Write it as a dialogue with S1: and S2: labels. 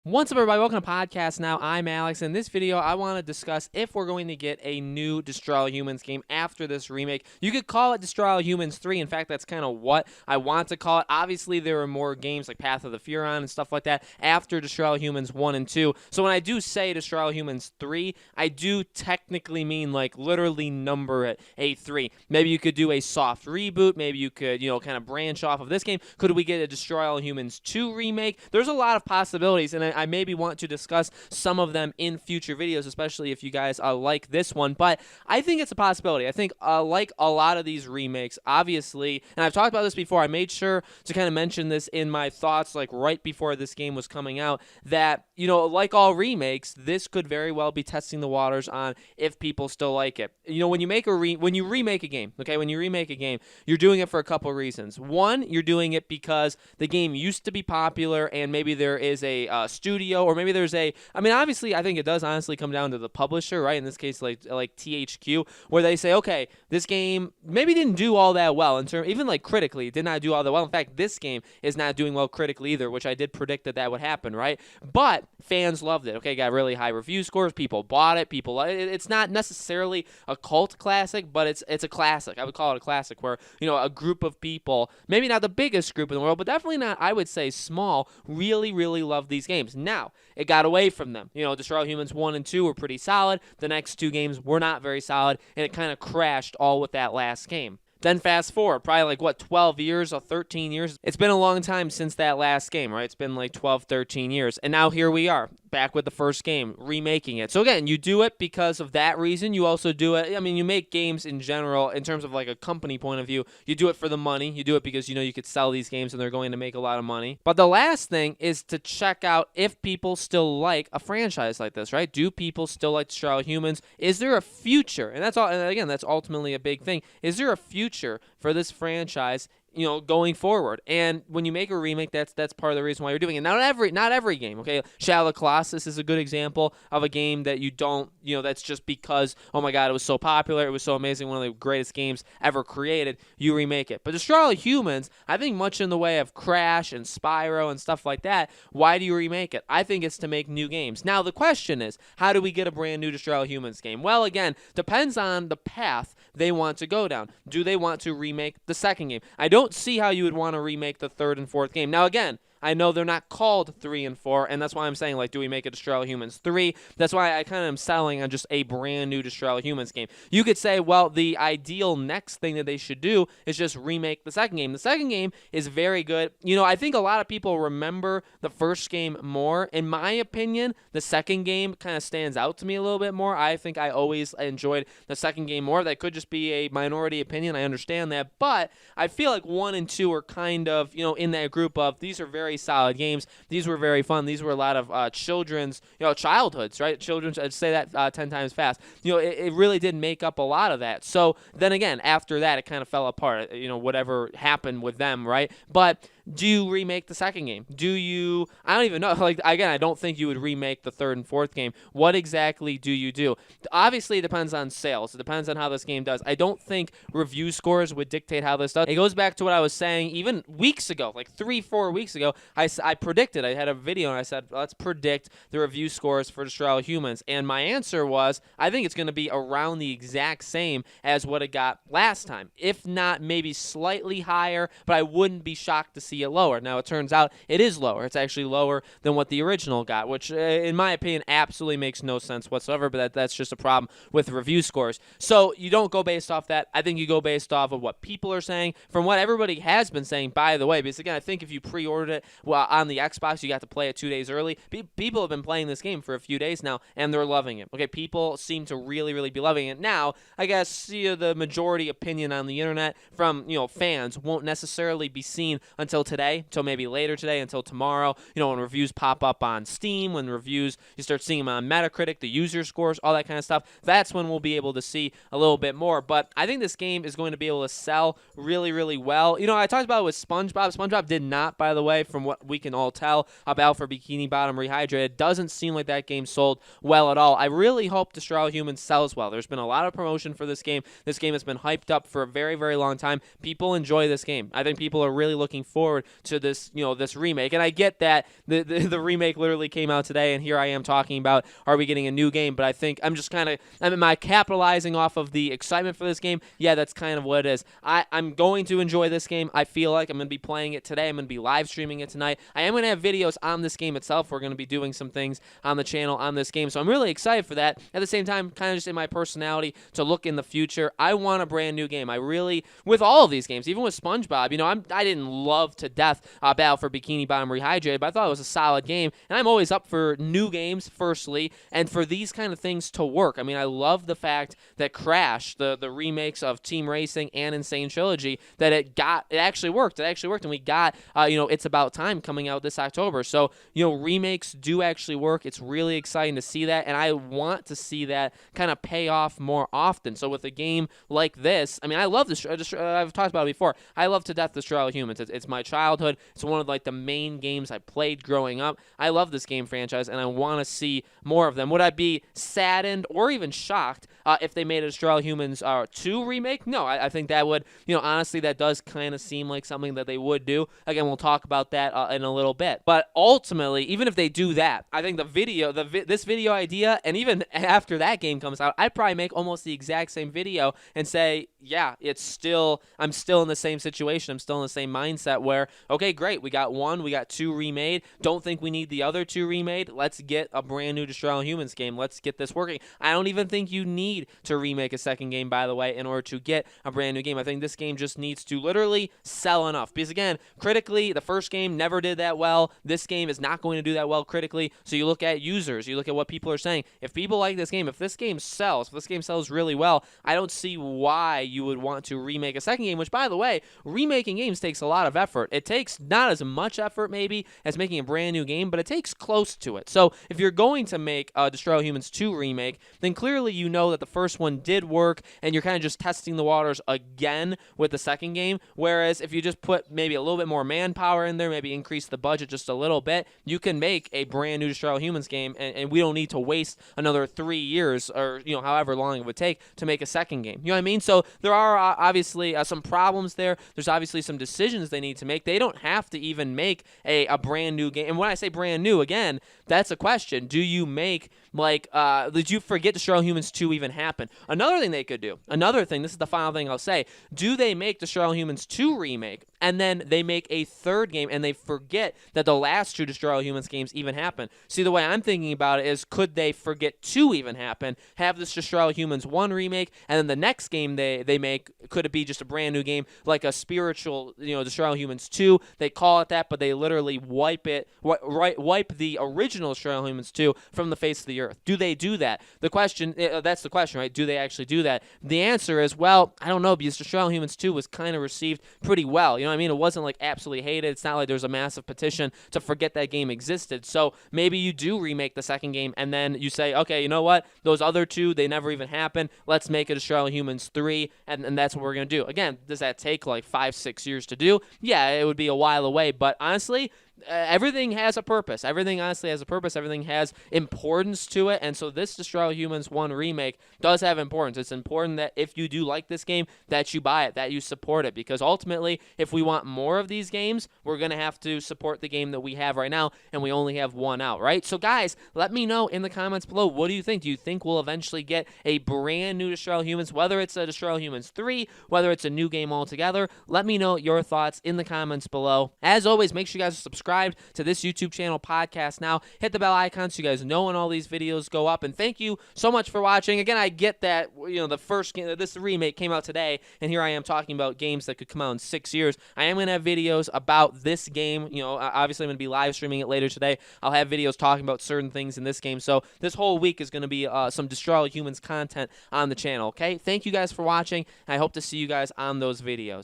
S1: What's up, everybody? Welcome to Podcast Now. I'm Alex. In this video, I want to discuss if we're going to get a new Destroy All Humans game after this remake. You could call it Destroy All Humans 3. In fact, that's kind of what I want to call it. Obviously, there are more games like Path of the Furon and stuff like that after Destroy All Humans 1 and 2. So when I do say Destroy All Humans 3, I do technically mean like literally number it a 3. Maybe you could do a soft reboot. Maybe you could, kind of branch off of this game. Could we get a Destroy All Humans 2 remake? There's a lot of possibilities, and I maybe want to discuss some of them in future videos, especially if you guys like this one. But I think it's a possibility. I think like a lot of these remakes, obviously, and I've talked about this before, I made sure to kind of mention this in my thoughts like right before this game was coming out, that, like all remakes, this could very well be testing the waters on if people still like it. When you make when you remake a game, okay, when you remake a game, you're doing it for a couple reasons. One, you're doing it because the game used to be popular and maybe there is a studio, or maybe there's obviously, I think it does honestly come down to the publisher, right? In this case, like THQ, where they say, okay, this game maybe didn't do all that well in terms, even like critically, it did not do all that well. In fact, this game is not doing well critically either, which I did predict that would happen, right? But fans loved it. Okay, got really high review scores. People bought it. It's not necessarily a cult classic, but it's a classic. I would call it a classic where a group of people, maybe not the biggest group in the world, but definitely not, I would say, small, really love these games. Now, it got away from them. Destroy All Humans 1 and 2 were pretty solid. The next two games were not very solid, and it kind of crashed all with that last game. Then fast forward, probably 12 years or 13 years. It's been a long time since that last game, right? It's been like 12, 13 years. And now here we are, back with the first game, remaking it. So again, you do it because of that reason. You also do it, you make games in general, in terms of like a company point of view. You do it for the money. You do it because you could sell these games and they're going to make a lot of money. But the last thing is to check out if people still like a franchise like this, right? Do people still like Destroy All Humans? Is there a future? And that's all. And again, that's ultimately a big thing. Is there a future for this franchise, going forward? And when you make a remake, that's part of the reason why you're doing it. Not every game, okay? Shadow of the Colossus is a good example of a game that you don't, that's just because, oh my God, it was so popular, it was so amazing, one of the greatest games ever created, you remake it. But Destroy All Humans, I think much in the way of Crash and Spyro and stuff like that, why do you remake it? I think it's to make new games. Now, the question is, how do we get a brand new Destroy All Humans game? Well, again, depends on the path they want to go down. Do they want to remake the second game? I don't see how you would want to remake the third and fourth game. Now, again, I know they're not called 3 and 4, and that's why I'm saying, do we make a Destroy All Humans 3? That's why I kind of am selling on just a brand new Destroy All Humans game. You could say, well, the ideal next thing that they should do is just remake the second game. The second game is very good. I think a lot of people remember the first game more. In my opinion, the second game kind of stands out to me a little bit more. I think I always enjoyed the second game more. That could just be a minority opinion. I understand that. But I feel like 1 and 2 are kind of, in that group of, these are very solid games. These were very fun. These were a lot of children's, childhoods, right? Children's, I'd say that 10 times fast. It really did make up a lot of that. So then again, after that, it kind of fell apart, whatever happened with them, right? But do you remake the second game? I don't even know. Again, I don't think you would remake the third and fourth game. What exactly do you do? Obviously, it depends on sales. It depends on how this game does. I don't think review scores would dictate how this does. It goes back to what I was saying even weeks ago, like 3-4 weeks ago. I predicted. I had a video and I said, let's predict the review scores for Destroy All Humans. And my answer was, I think it's going to be around the exact same as what it got last time. If not, maybe slightly higher, but I wouldn't be shocked to see it lower. Now, it turns out it is lower. It's actually lower than what the original got, which, in my opinion, absolutely makes no sense whatsoever, but that's just a problem with review scores. So you don't go based off that. I think you go based off of what people are saying, from what everybody has been saying, by the way, because, again, I think if you pre-ordered it on the Xbox, you got to play it 2 days early. People have been playing this game for a few days now, and they're loving it. Okay, people seem to really be loving it. Now, I guess the majority opinion on the internet from fans won't necessarily be seen until today, until maybe later today, until tomorrow. When reviews pop up on Steam, when reviews, you start seeing them on Metacritic, the user scores, all that kind of stuff. That's when we'll be able to see a little bit more. But I think this game is going to be able to sell really well. I talked about it with SpongeBob. SpongeBob did not, by the way, from what we can all tell about for Bikini Bottom Rehydrated. It doesn't seem like that game sold well at all. I really hope Destroy All Humans sells well. There's been a lot of promotion for this game. This game has been hyped up for a very long time. People enjoy this game. I think people are really looking forward forward to this, this remake. And I get that the remake literally came out today, and here I am talking about, are we getting a new game? But I think am I capitalizing off of the excitement for this game? Yeah, that's kind of what it is. I'm going to enjoy this game. I feel like I'm going to be playing it today. I'm going to be live streaming it tonight. I am going to have videos on this game itself. We're going to be doing some things on the channel on this game, so I'm really excited for that. At the same time, kind of just in my personality to look in the future, I want a brand new game. I really, with all of these games, even with SpongeBob, I didn't love to death Battle for Bikini Bottom Rehydrated, but I thought it was a solid game, and I'm always up for new games, firstly, and for these kind of things to work. I mean, I love the fact that Crash, the remakes of Team Racing and Insane Trilogy, that it actually worked. It actually worked, and we got, It's About Time coming out this October. So, remakes do actually work. It's really exciting to see that, and I want to see that kind of pay off more often. So with a game like this, I mean, I love this. I've talked about it before. I love to death Destroy All Humans. It's my childhood. It's one of the main games I played growing up. I love this game franchise, and I want to see more of them. Would I be saddened or even shocked if they made a Destroy All Humans 2 remake? No, I think that would, honestly, that does kind of seem like something that they would do. Again, we'll talk about that in a little bit. But ultimately, even if they do that, I think this video idea, and even after that game comes out, I'd probably make almost the exact same video and say, yeah, I'm still in the same situation. I'm still in the same mindset where, okay, great, we got 1, we got 2 remade. Don't think we need the other 2 remade. Let's get a brand new Destroy All Humans game. Let's get this working. I don't even think you need to remake a second game, by the way, in order to get a brand new game. I think this game just needs to literally sell enough. Because again, critically, the first game never did that well. This game is not going to do that well critically. So you look at users, you look at what people are saying. If people like this game, if this game sells really well, I don't see why you would want to remake a second game, which, by the way, remaking games takes a lot of effort. It takes not as much effort, maybe, as making a brand new game, but it takes close to it. So if you're going to make a Destroy All Humans 2 remake, then clearly you know that the first one did work, and you're kind of just testing the waters again with the second game, whereas if you just put maybe a little bit more manpower in there, maybe increase the budget just a little bit, you can make a brand new Destroy All Humans game, and we don't need to waste another 3 years or, however long it would take to make a second game. You know what I mean? So there are obviously some problems there. There's obviously some decisions they need to make. They don't have to even make a brand new game. And when I say brand new, again, that's a question. Do you make, did you forget Destroy All Humans 2 even happen? Another thing they could do, this is the final thing I'll say, do they make Destroy All Humans 2 remake, and then they make a third game, and they forget that the last 2 Destroy All Humans games even happened? See, the way I'm thinking about it is, could they forget 2 even happen, have this Destroy All Humans 1 remake, and then the next game they make, could it be just a brand new game, like a spiritual, Destroy All Humans 2? They call it that, but they literally wipe the original Destroy All Humans 2 from the face of the earth. Do they do that? That's the question, right? Do they actually do that? The answer is, well, I don't know, because Destroy All Humans 2 was kind of received pretty well. You know what I mean? It wasn't absolutely hated. It's not like there's a massive petition to forget that game existed. So maybe you do remake the second game, and then you say, okay, you know what? Those other 2, they never even happened. Let's make it Destroy All Humans 3, and that's what we're going to do. Again, does that take 5-6 years to do? Yeah, it would be a while away, but honestly, everything has a purpose. Everything honestly has a purpose. Everything has importance to it. And so this Destroy All Humans 1 remake does have importance. It's important that if you do like this game, that you buy it, that you support it. Because ultimately, if we want more of these games, we're going to have to support the game that we have right now, and we only have 1 out, right? So guys, let me know in the comments below, what do you think? Do you think we'll eventually get a brand new Destroy All Humans, whether it's a Destroy All Humans 3, whether it's a new game altogether? Let me know your thoughts in the comments below. As always, make sure you guys are subscribed to this YouTube channel, Podcast Now. Hit the bell icon so you guys know when all these videos go up. And thank you so much for watching. Again, I get that, the first game, this remake came out today, and here I am talking about games that could come out in 6 years. I am going to have videos about this game. Obviously, I'm going to be live streaming it later today. I'll have videos talking about certain things in this game. So this whole week is going to be some Destroy All Humans content on the channel, okay? Thank you guys for watching, and I hope to see you guys on those videos.